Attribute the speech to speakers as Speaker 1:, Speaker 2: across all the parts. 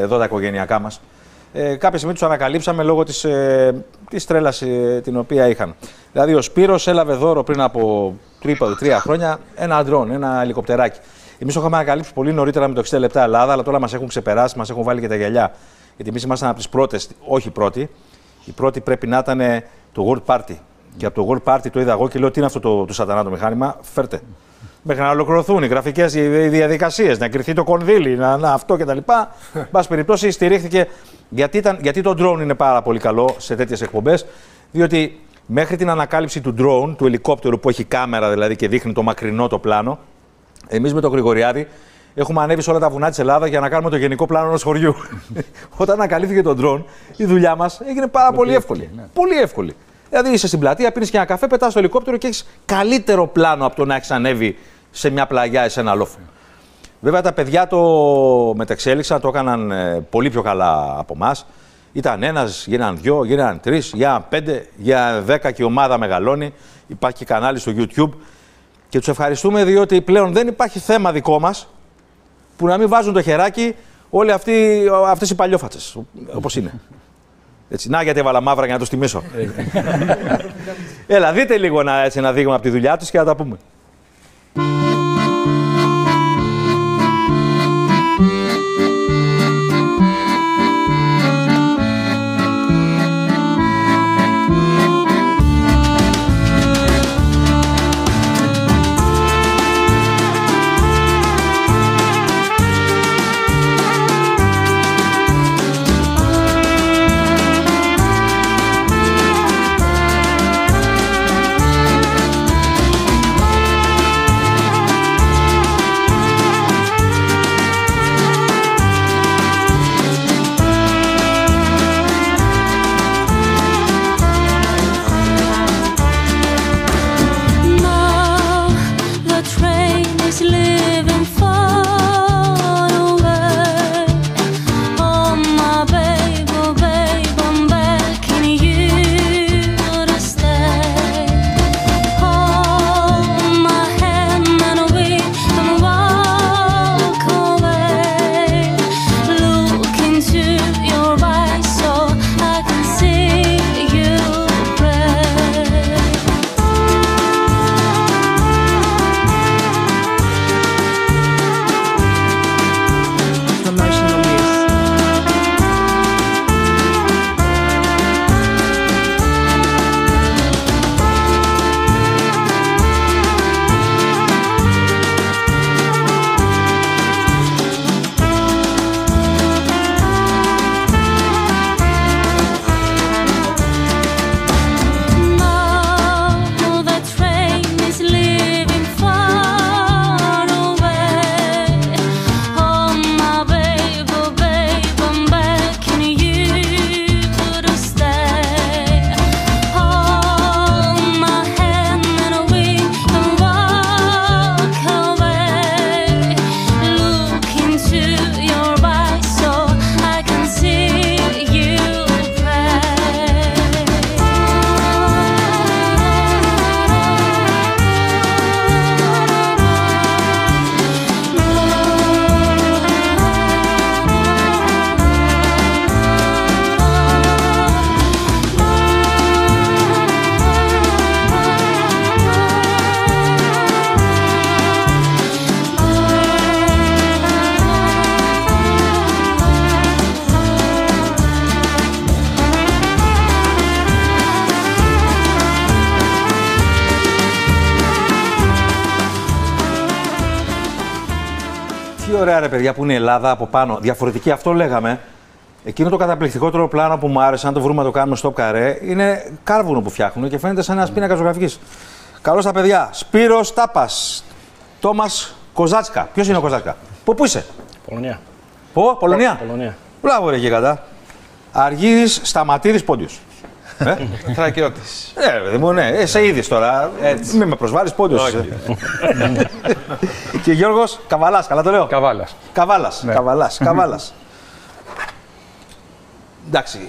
Speaker 1: εδώ τα οικογενειακά μας. Κάποια στιγμή τους ανακαλύψαμε λόγω της τρέλας την οποία είχαν. Δηλαδή, ο Σπύρος έλαβε δώρο πριν από 3 χρόνια ένα drone, ένα ελικοπτεράκι. Εμείς το είχαμε ανακαλύψει πολύ νωρίτερα με το 60 λεπτά Ελλάδα, αλλά τώρα μας έχουν ξεπεράσει, μας έχουν βάλει και τα γυαλιά. Γιατί εμείς ήμασταν από τις πρώτες, όχι πρώτοι. Η πρώτη πρέπει να ήταν το World Party. Και από το World Party το είδα εγώ και λέω: τι είναι αυτό το σατανά το μηχάνημα, φέρτε. Μέχρι να ολοκληρωθούν οι γραφικές διαδικασίες, να κρυθεί το κονδύλι, αυτό κτλ. Εν πάση περιπτώσει, στηρίχθηκε. Γιατί το drone είναι πάρα πολύ καλό σε τέτοιες εκπομπές, διότι μέχρι την ανακάλυψη του drone, του ελικόπτερου που έχει κάμερα δηλαδή και δείχνει το μακρινό το πλάνο, εμείς με τον Γρηγοριάδη έχουμε ανέβει σε όλα τα βουνά της Ελλάδα για να κάνουμε το γενικό πλάνο ενός χωριού. Όταν ανακαλύφθηκε το drone, η δουλειά μας έγινε πάρα πολύ εύκολη. Ναι. Πολύ εύκολη. Δηλαδή είσαι στην πλατεία, πίνεις και ένα καφέ, πετάς στο ελικόπτερο και έχεις καλύτερο πλάνο από το να έχεις ανέβει σε μια πλαγιά ή σε ένα λόφο. Βέβαια τα παιδιά το μεταξέλιξαν, το έκαναν πολύ πιο καλά από εμάς. Ήταν ένας, γίναν 2, γίναν 3, για 5, για 10 και η ομάδα μεγαλώνει. Υπάρχει και κανάλι στο YouTube. Και τους ευχαριστούμε διότι πλέον δεν υπάρχει θέμα δικό μας που να μην βάζουν το χεράκι όλοι αυτές οι παλιόφατσες, όπως είναι. Έτσι, να γιατί έβαλα μαύρα για να τους τιμήσω. Έλα, δείτε λίγο ένα δείγμα από τη δουλειά τους και να τα πούμε. Ωραία ρε παιδιά που είναι η Ελλάδα από πάνω. Διαφορετική, αυτό λέγαμε. Εκείνο το καταπληκτικότερο πλάνο που μου άρεσε, αν το βρούμε να το κάνουμε στο καρέ, είναι κάρβουνο που φτιάχνουν και φαίνεται σαν ένα πίνακα ζωγραφικής. Καλώς τα παιδιά. Σπύρος Τάπας. Τόμας Κοζάτσκα. Ποιος είναι ο Κοζάτσκα? Πού είσαι?
Speaker 2: Πολωνία.
Speaker 1: Πού, Πολωνία.
Speaker 2: Πολωνία.
Speaker 1: Μπράβο ρε γίγαντα. Αργύρης Σταματήρης Πόντιος.
Speaker 3: Θρακιώτης.
Speaker 1: Παιδί μου, ναι. Σε είδης τώρα. Μην με προσβάλλεις, Πόντιος. Και Γιώργος Καβαλάς, καλά το λέω?
Speaker 2: Καβάλας.
Speaker 1: Καβάλας. Ναι. Καβάλας. Εντάξει,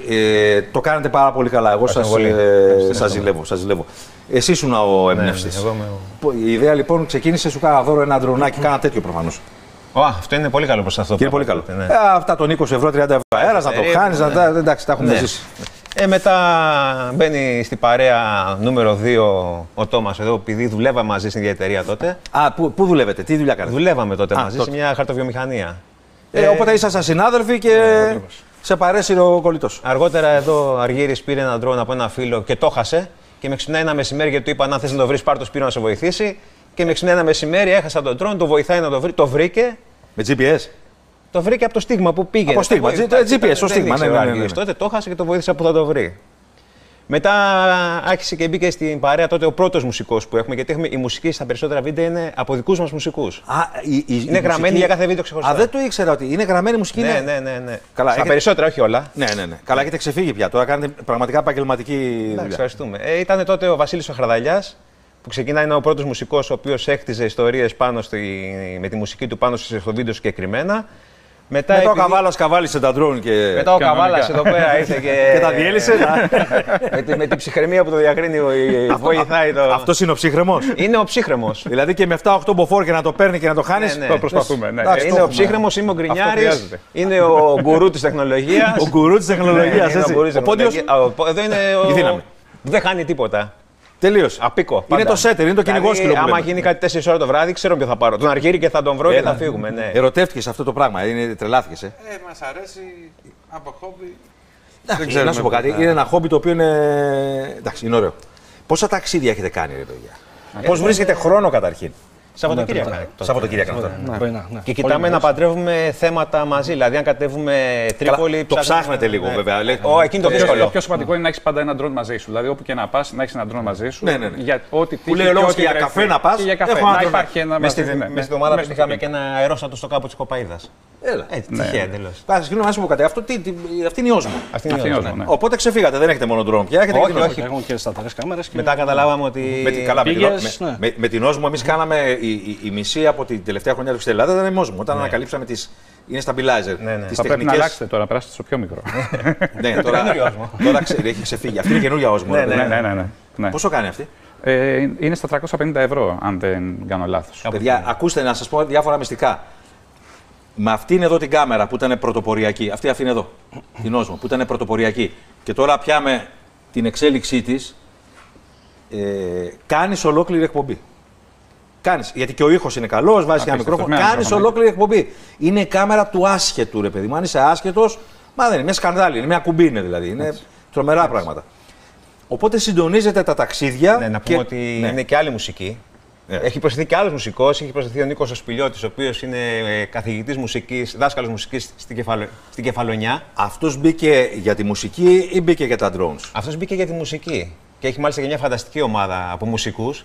Speaker 1: το κάνετε πάρα πολύ καλά. Εγώ σας ζηλεύω. Εσύ ήσουν ο εμπνευστής. Η ιδέα λοιπόν ξεκίνησε, σου κάνα δώρο ένα ντρονάκι, κάνα τέτοιο προφανώς.
Speaker 2: Αυτό είναι πολύ καλό προς αυτό.
Speaker 1: Είναι πολύ καλό. Αυτά των 20 ευρώ, 30 ευρώ αέρα, να το χάνει. Εντάξει, τα έχουμε ζήσει.
Speaker 2: Μετά μπαίνει στην παρέα νούμερο 2 ο Τόμας εδώ, επειδή δουλεύαμε μαζί στην ίδια εταιρεία τότε.
Speaker 1: Πού δουλεύετε, τι δουλειά κάνετε?
Speaker 2: Δουλεύαμε τότε μαζί σε μια χαρτοβιομηχανία.
Speaker 1: Οπότε ήσασταν συνάδελφοι και σε παρέσυρε ο κολλητός.
Speaker 2: Αργότερα εδώ ο Αργύρης πήρε έναν ντρόουν από ένα φίλο και το χάσε. Και με ξυπνάει ένα μεσημέρι γιατί του είπα: αν θες να το βρεις, πάρ' το Σπύρο να σε βοηθήσει. Και με ξυπνάει ένα μεσημέρι, έχασα τον ντρόουν, το βοηθάει να το βρει. Το βρήκε.
Speaker 1: Με GPS.
Speaker 2: Το βρήκε από το στίγμα που πήγε.
Speaker 1: Από στίγμα, GPS, στο στίγμα. Ναι.
Speaker 2: Τότε το χάσε και το βοήθησα που θα το βρει. Μετά άρχισε και μπήκε στην παρέα τότε ο πρώτος μουσικός που έχουμε, γιατί η μουσική στα περισσότερα βίντεο είναι από δικούς μας μουσικούς. Είναι γραμμένη για κάθε βίντεο ξεχωριστά.
Speaker 1: Δεν το ήξερα ότι είναι γραμμένη μουσική.
Speaker 2: Ναι.
Speaker 1: Καλά,
Speaker 2: στα περισσότερα, όχι όλα.
Speaker 1: Ναι. Καλά, έχετε ξεφύγει πια. Τώρα κάνετε πραγματικά επαγγελματική δουλειά.
Speaker 2: Ευχαριστούμε. Ήταν τότε ο Βασίλης ο Χαρδαλιάς, που ξεκινάει, είναι ο πρώτος μουσικός ο οποίος έκτιζε ιστορίες με τη μουσική του πάνω στο βίντεο συγκεκριμένα. Μετά
Speaker 1: ο Καβάλας καβάλισε τα ντρόουν και.
Speaker 2: Μετά ο Καβάλας εδώ πέρα ήρθε
Speaker 1: και τα διέλυσε.
Speaker 2: Με την ψυχραιμία που το διακρίνει, βοηθάει το.
Speaker 1: Αυτός είναι ο ψύχρεμος.
Speaker 2: Είναι ο ψύχρεμος.
Speaker 1: Δηλαδή και με 7-8 μποφόρ και να το παίρνει και να το χάνει.
Speaker 4: Το προσπαθούμε.
Speaker 2: Είναι ο ψύχρεμος, είμαι ο Γκρινιάρης. Είναι ο γκουρού της τεχνολογίας.
Speaker 1: Ο γκουρού της τεχνολογίας.
Speaker 2: Εδώ είναι
Speaker 1: η δύναμη.
Speaker 2: Δεν χάνει τίποτα.
Speaker 1: Τελείωσε.
Speaker 2: Απίκο.
Speaker 1: Είναι το σέτερ, είναι το κυνηγόσκυλο.
Speaker 2: Άμα γίνει κάτι 4 ώρα το βράδυ, ξέρω ποιο θα πάρω. Τον Αργύρη και θα τον βρω και θα φύγουμε. Ναι.
Speaker 1: Ερωτεύτηκες αυτό το πράγμα, τρελάθηκες.
Speaker 3: Μας αρέσει από χόμπι.
Speaker 1: Δεν ξέρω. Να σου πω κάτι. Είναι ένα χόμπι το οποίο είναι. Εντάξει, είναι ωραίο. Πόσα ταξίδια έχετε κάνει, ρε παιδιά? Πώς βρίσκετε χρόνο καταρχήν? Σαββατοκύριακα.
Speaker 2: Και κοιτάμε να παντρεύουμε θέματα μαζί. Δηλαδή, αν κατέβουμε Τρίπολη.
Speaker 1: Το ψάχνετε λίγο, βέβαια.
Speaker 2: Εκείνη το δύσκολο.
Speaker 4: Το πιο σημαντικό είναι να έχει πάντα ένα ντρόν μαζί σου. Δηλαδή, όπου και να πα, να έχει ένα ντρόν μαζί σου.
Speaker 1: Ναι.
Speaker 4: Για ό,τι
Speaker 1: που λέει ο λόγος για καφέ να πα.
Speaker 4: Να υπάρχει ένα.
Speaker 2: Μες στην εβδομάδα που είχαμε και ένα αερόστατο στο κάπου τη Κοπαίδας. Τυχαία εντελώς.
Speaker 1: Συγγνώμη, να σου πω κάτι. Αυτή είναι η Όσμο. Οπότε ξεφύγατε, δεν έχετε μόνο ντρόν πια.
Speaker 2: Όχι.
Speaker 5: Έχουμε και σταθερές κάμερες.
Speaker 2: Μετά καταλάβαμε ότι.
Speaker 1: Με την Όσμο εμείς κάναμε η μισή από την τελευταία χρονιά του στην Ελλάδα ήταν η Όσμο. Όταν ανακαλύψαμε τις. Είναι stabilizer.
Speaker 4: Θα πρέπει να αλλάξετε τώρα, να περάσετε στο πιο μικρό.
Speaker 1: Ναι, τώρα έχει ξεφύγει. Αυτή είναι καινούργια Όσμο.
Speaker 4: Ναι.
Speaker 1: Πόσο κάνει αυτή?
Speaker 4: Είναι στα 350 ευρώ, αν δεν κάνω λάθος.
Speaker 1: Παιδιά, ακούστε να σας πω διάφορα μυστικά. Με αυτήν εδώ την κάμερα που ήταν πρωτοποριακή, αυτή είναι εδώ, την Όσμο, που ήταν πρωτοποριακή, και τώρα πιάμε την εξέλιξή της, κάνεις ολόκληρη εκπομπή. Κάνεις, γιατί και ο ήχος είναι καλός, βάζεις ένα μικρόφωνο, κάνεις ολόκληρη εκπομπή. Είναι η κάμερα του άσχετου, ρε παιδί μου. Αν είσαι άσχετος, μα δεν είναι, μια σκανδάλη, είναι μια κουμπίνη δηλαδή. Είναι τρομερά πράγματα. Οπότε συντονίζετε τα ταξίδια.
Speaker 2: Ναι, να πούμε ότι είναι και άλλη μουσική. Έχει προσθεθεί και άλλος μουσικός, έχει προσθεθεί ο Νίκος ο Σπηλιώτης, ο οποίος είναι καθηγητής μουσικής, δάσκαλος μουσικής στην Κεφαλονιά.
Speaker 1: Αυτός μπήκε για τη μουσική ή μπήκε για τα drones?
Speaker 2: Αυτός μπήκε για τη μουσική. Και έχει μάλιστα και μια φανταστική ομάδα από μουσικούς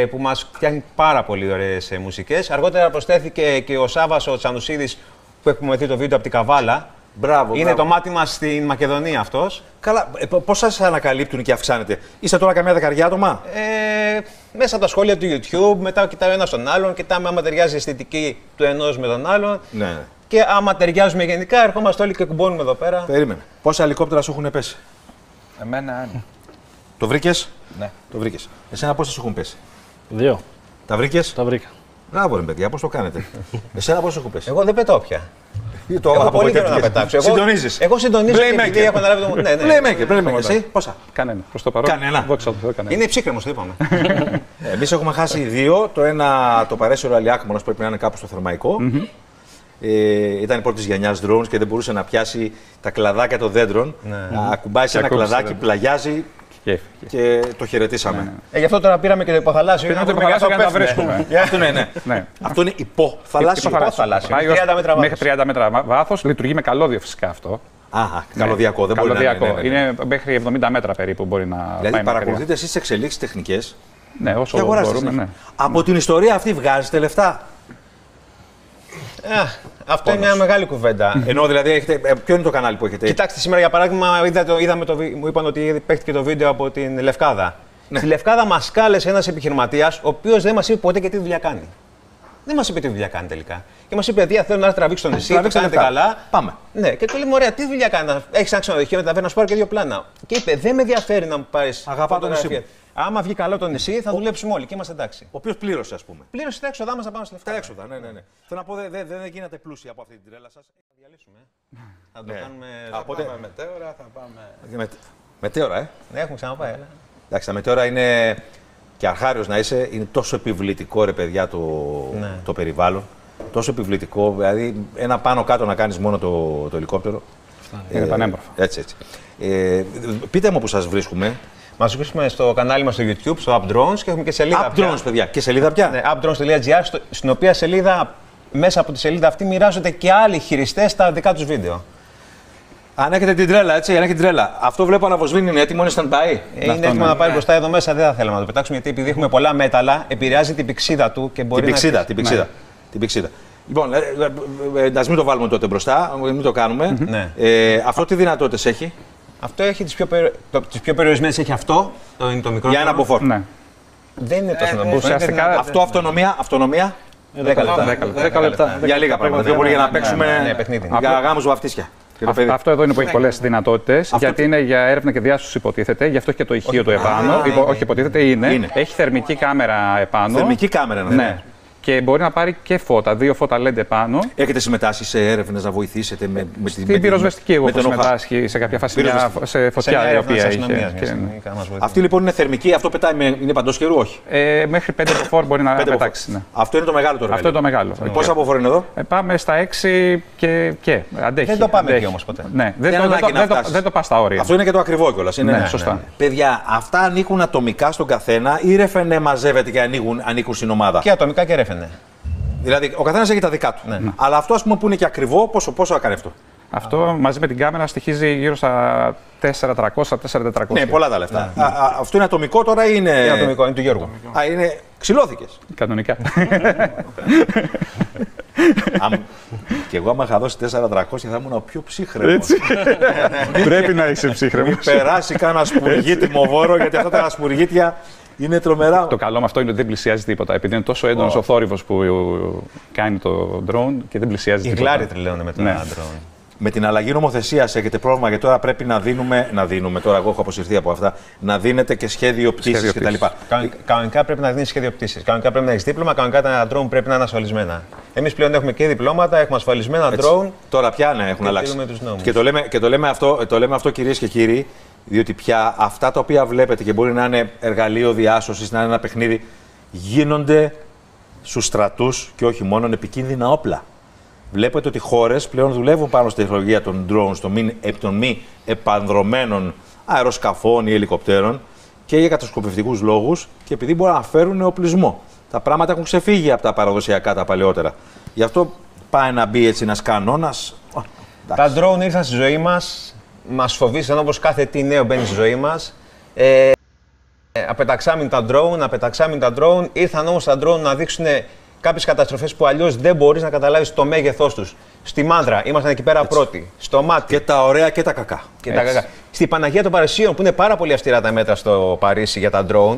Speaker 2: που μας φτιάχνει πάρα πολύ ωραίες μουσικές. Αργότερα προσθέθηκε και ο Σάββας ο Τσανουσίδης που έχουμε δει το βίντεο από την Καβάλα.
Speaker 1: Μπράβο,
Speaker 2: είναι το μάτι μας στην Μακεδονία αυτός.
Speaker 1: Καλά, πώς σας ανακαλύπτουν και αυξάνετε? Είστε τώρα καμιά δεκαριά άτομα?
Speaker 2: Μέσα από τα σχόλια του YouTube, μετά κοιτάμε ένα τον άλλον, κοιτάμε άμα ταιριάζει η αισθητική του ενός με τον άλλον.
Speaker 1: Ναι.
Speaker 2: Και άμα ταιριάζουμε γενικά, ερχόμαστε όλοι και κουμπώνουμε εδώ πέρα.
Speaker 1: Περίμενε. Πόσα ελικόπτερα σου έχουν πέσει?
Speaker 5: Εμένα ένα.
Speaker 1: Το βρήκες?
Speaker 5: Ναι.
Speaker 1: Το βρήκες. Εσένα πόσα σου έχουν πέσει?
Speaker 5: 2.
Speaker 1: Τα βρήκες?
Speaker 5: Τα βρήκα.
Speaker 1: Μπράβο, ρε παιδιά, πώς το κάνετε? Εσένα πόσα σου έχουν πέσει?
Speaker 2: Εγώ δεν πετώ πια.
Speaker 1: Έχω
Speaker 2: πολύ καιρό να πετάξω.
Speaker 1: Συντονίζεις.
Speaker 2: Εγώ συντονίζω και επειδή έχω αναλάβει το. Ναι.
Speaker 1: Playmaker, εσύ πόσα?
Speaker 4: Κανένα. Προς το παρόν.
Speaker 1: Κανένα.
Speaker 2: Είναι ψύχρεμος, το είπαμε.
Speaker 1: Εμείς έχουμε χάσει 2. Το ένα το παρέσιο Αλιάκμονας πρέπει να είναι κάπου στο Θερμαϊκό. Ήταν η πρώτη γενιά drones και δεν μπορούσε να πιάσει τα κλαδάκια των δέντρων. Ακουμπάει σε ένα κλαδάκι, πλαγιάζει. Και το χαιρετήσαμε.
Speaker 2: Γι' αυτό τώρα πήραμε και το υποθαλάσσιο.
Speaker 4: Πήραμε το υποθαλάσσιο για να τα βρίσκουμε.
Speaker 1: Αυτό είναι υποθαλάσσιο.
Speaker 4: Μέχρι 30 μέτρα βάθος. Λειτουργεί με καλώδιο φυσικά αυτό.
Speaker 1: Καλωδιακό, δεν μπορεί να είναι.
Speaker 4: Είναι μέχρι 70 μέτρα περίπου μπορεί να.
Speaker 1: Δηλαδή παρακολουθείτε εσείς τις εξελίξεις τεχνικές.
Speaker 4: Ναι, όσο μπορούμε.
Speaker 1: Από την ιστορία αυτή βγάζετε λεφτά?
Speaker 2: Αυτό είναι μια μεγάλη κουβέντα.
Speaker 1: Ενώ δηλαδή έχετε. Ποιο είναι το κανάλι που έχετε?
Speaker 2: Κοιτάξτε, σήμερα για παράδειγμα, μου είπαν ότι παίχτηκε το βίντεο από την Λευκάδα. Στη Λευκάδα μας κάλεσε ένας επιχειρηματίας, ο οποίος δεν μας είπε ποτέ και τι δουλειά κάνει. Δεν μας είπε τι δουλειά κάνει τελικά. Και μας είπε: Δία, θέλω να τραβήξω το νησί, το κάνετε καλά.
Speaker 1: Πάμε.
Speaker 2: Ναι, και του λέμε: Ωραία, τι δουλειά κάνει? Έχεις ένα ξενοδοχείο, μεταφέρει να σου πάρω και 2 πλάνα. Και είπε: Δεν με ενδιαφέρει να μου πάρεις.
Speaker 1: Αγαπάω το νησί μου.
Speaker 2: Άμα βγει καλό το νησί, θα δουλέψουμε όλοι και είμαστε εντάξει.
Speaker 1: Ο οποίος πλήρωσε, ας πούμε.
Speaker 2: Πλήρωσε τα έξοδά μας να πάμε στη
Speaker 1: Τα
Speaker 2: Λευκάδα.
Speaker 1: έξοδα, ναι. Θέλω να πω, δεν γίνατε πλούσιοι από αυτή την τρέλα σας.
Speaker 2: Θα διαλύσουμε. Θα το
Speaker 1: Ναι.
Speaker 2: κάνουμε.
Speaker 1: Οπότε-
Speaker 3: Πάμε μετέωρα, θα πάμε.
Speaker 1: Μετέωρα,
Speaker 2: Ναι, έχουμε ξαναπάει.
Speaker 1: Εντάξει, τα μετέωρα είναι. Και αρχάριος να είσαι, είναι τόσο επιβλητικό, ρε παιδιά, το περιβάλλον. Τόσο επιβλητικό, δηλαδή ένα πάνω κάτω να κάνεις μόνο το ελικόπτερο.
Speaker 4: Είναι πανέμορφο.
Speaker 1: Έτσι. Πείτε μου που σας βρίσκουμε.
Speaker 2: Μας βρίσκουμε στο κανάλι μας στο YouTube, στο Up Drones και έχουμε και σελίδα.
Speaker 1: Up Drones, παιδιά. Και σελίδα πια.
Speaker 2: Ναι, updrones.gr, στην οποία σελίδα, μέσα από τη σελίδα αυτή μοιράζονται και άλλοι χειριστές τα δικά τους βίντεο.
Speaker 1: Αν έχετε την τρέλα, έτσι, αν έχετε την τρέλα. Αυτό βλέπω αναβοσβήνει, είναι έτοιμο, είναι stand-by.
Speaker 2: Είναι έτοιμο να πάρει μπροστά εδώ μέσα, δεν θα θέλαμε να το πετάξουμε γιατί επειδή έχουμε πολλά μέταλλα, επηρεάζει την πηξίδα του και μπορεί
Speaker 1: Την πηξίδα,
Speaker 2: να.
Speaker 1: την πηξίδα. Λοιπόν, ας μην το βάλουμε τότε μπροστά, μην το κάνουμε.
Speaker 2: Ναι.
Speaker 1: Αυτό τι δυνατότητες έχει?
Speaker 2: Αυτό έχει τις πιο περιορισμένες, έχει αυτό, είναι το μικρό.
Speaker 1: Για ένα μποφόρ.
Speaker 4: Ναι.
Speaker 2: Δεν είναι τόσο να
Speaker 4: ουσιαστικά-
Speaker 1: Αυτό αυτονομία.
Speaker 2: 10 λεπτά.
Speaker 4: 10 λεπτά.
Speaker 1: Για λίγα πράγματα. Πιο πολύ για να παίξουμε
Speaker 2: ναι, παιχνίδι.
Speaker 1: για γάμους βαφτίσια.
Speaker 4: Αυτό εδώ είναι που έχει πολλές δυνατότητες, γιατί είναι για έρευνα και διάσωση υποτίθεται, γι' αυτό και το ηχείο του επάνω. Όχι υποτίθεται, είναι. Έχει θερμική κάμερα επάνω.
Speaker 1: Θερμική κάμερα,
Speaker 4: Ναι. Και μπορεί να πάρει και φώτα, 2 φώτα LED επάνω.
Speaker 1: Έχετε συμμετάσχει σε έρευνες να βοηθήσετε με
Speaker 4: Στην πυροσβεστική, εγώ έχω συμμετάσχει σε κάποια φάση σε φωτιά η οποία είχε.
Speaker 1: Αυτή λοιπόν είναι θερμική, αυτό πετάει είναι παντός καιρού, όχι?
Speaker 4: Μέχρι 5 μποφόρ μπορεί να πετάξει. Ναι.
Speaker 1: Αυτό είναι το μεγάλο το εργαλείο.
Speaker 4: Αυτό είναι το μεγάλο.
Speaker 1: Πόσα αποφόρο είναι εδώ?
Speaker 4: Πάμε στα 6 και αντέχει.
Speaker 2: Δεν το πάμε εκεί όμως ποτέ.
Speaker 4: Ναι, δεν το πας στα όρια.
Speaker 1: Αυτό είναι και το ακριβό κιόλας.
Speaker 4: Ναι, σωστά.
Speaker 1: Παιδιά, αυτά ανήκουν ατομικά στον καθένα ή ρεφενέ μαζεύεται και ανήκουν στην ομάδα?
Speaker 2: Και ατομικά και ρέφαινε.
Speaker 1: Δηλαδή, ο καθένας έχει τα δικά του.
Speaker 2: Ναι.
Speaker 1: Αλλά αυτό, ας πούμε, που είναι και ακριβό, πόσο θα κάνει αυτό?
Speaker 4: Αυτό μαζί με την κάμερα στοιχίζει γύρω στα 4.300-4.400.
Speaker 1: Ναι, πολλά τα λεφτά. Αυτό είναι ατομικό τώρα ή είναι.
Speaker 2: Είναι ατομικό, είναι του Γιώργου.
Speaker 1: Είναι. Ξυλώθηκες.
Speaker 4: Κανονικά.
Speaker 1: Και εγώ, άμα είχα δώσει 4.300, θα ήμουν ο πιο ψύχρεμος.
Speaker 4: Πρέπει να είσαι ψύχρεμος.
Speaker 1: Περάσει κανένα σπουργίτιμο βόρο, γιατί αυτά τα σπουργίτια είναι τρομερά.
Speaker 4: Το καλό με αυτό είναι ότι δεν πλησιάζει τίποτα. Επειδή είναι τόσο έντονος ο θόρυβος που κάνει το drone και δεν πλησιάζει
Speaker 2: Οι
Speaker 4: τίποτα.
Speaker 2: γλάροι τρελαίνουν με τα drone.
Speaker 1: Με την αλλαγή νομοθεσίας έχετε πρόβλημα γιατί τώρα πρέπει να δίνουμε, τώρα εγώ έχω αποσυρθεί από αυτά, να δίνετε και σχέδιο πτήσης κτλ.
Speaker 2: Κανονικά πρέπει να δίνει σχέδιο πτήσης. Κανονικά πρέπει να έχει δίπλωμα, κανονικά τα drone πρέπει να είναι ασφαλισμένα. Εμείς πλέον έχουμε και διπλώματα, έχουμε ασφαλισμένα drone.
Speaker 1: Τώρα πια ναι, έχουν αλλάξει. Και το λέμε αυτό κυρίες και κύριοι, διότι πια αυτά τα οποία βλέπετε και μπορεί να είναι εργαλείο διάσωσης, να είναι ένα παιχνίδι, γίνονται στους στρατούς και όχι μόνο επικίνδυνα όπλα. Βλέπετε ότι χώρες πλέον δουλεύουν πάνω στη τεχνολογία των drones, των μη επανδρωμένων αεροσκαφών ή ελικοπτέρων και για κατασκοπευτικούς λόγους και επειδή μπορούν να φέρουν οπλισμό. Τα πράγματα έχουν ξεφύγει από τα παραδοσιακά, τα παλαιότερα. Γι' αυτό πάει να μπει έτσι ένας κανόνας.
Speaker 2: Τα drone ήρθαν στη ζωή μας, μας φοβήσαν όπως κάθε τι νέο μπαίνει στη ζωή μας. Απεταξάμουν τα drone, ήρθαν όμως τα drone να δείξουν κάποιες καταστροφές που αλλιώς δεν μπορείς να καταλάβεις το μέγεθός τους. Στη Μάνδρα ήμασταν εκεί πέρα πρώτοι. Στο Μάτι.
Speaker 1: Και τα ωραία και τα κακά.
Speaker 2: Στη Παναγία των Παρισίων, που είναι πάρα πολύ αυστηρά τα μέτρα στο Παρίσι για τα drone,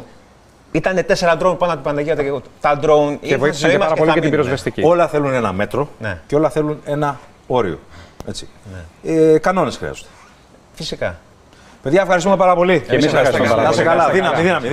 Speaker 2: ήταν 4 drone πάνω από την Παναγία. Τα drone
Speaker 4: και βοήθησαν και πάρα πολύ και την πυροσβεστική.
Speaker 1: Όλα θέλουν ένα μέτρο και όλα θέλουν ένα όριο. Έτσι. Κανόνες χρειάζονται.
Speaker 2: Φυσικά.
Speaker 1: Παιδιά, ευχαριστούμε πάρα πολύ.
Speaker 4: Και εμείς ευχαριστούμε πάρα πολύ.
Speaker 1: Να είστε καλά. Δύναμη.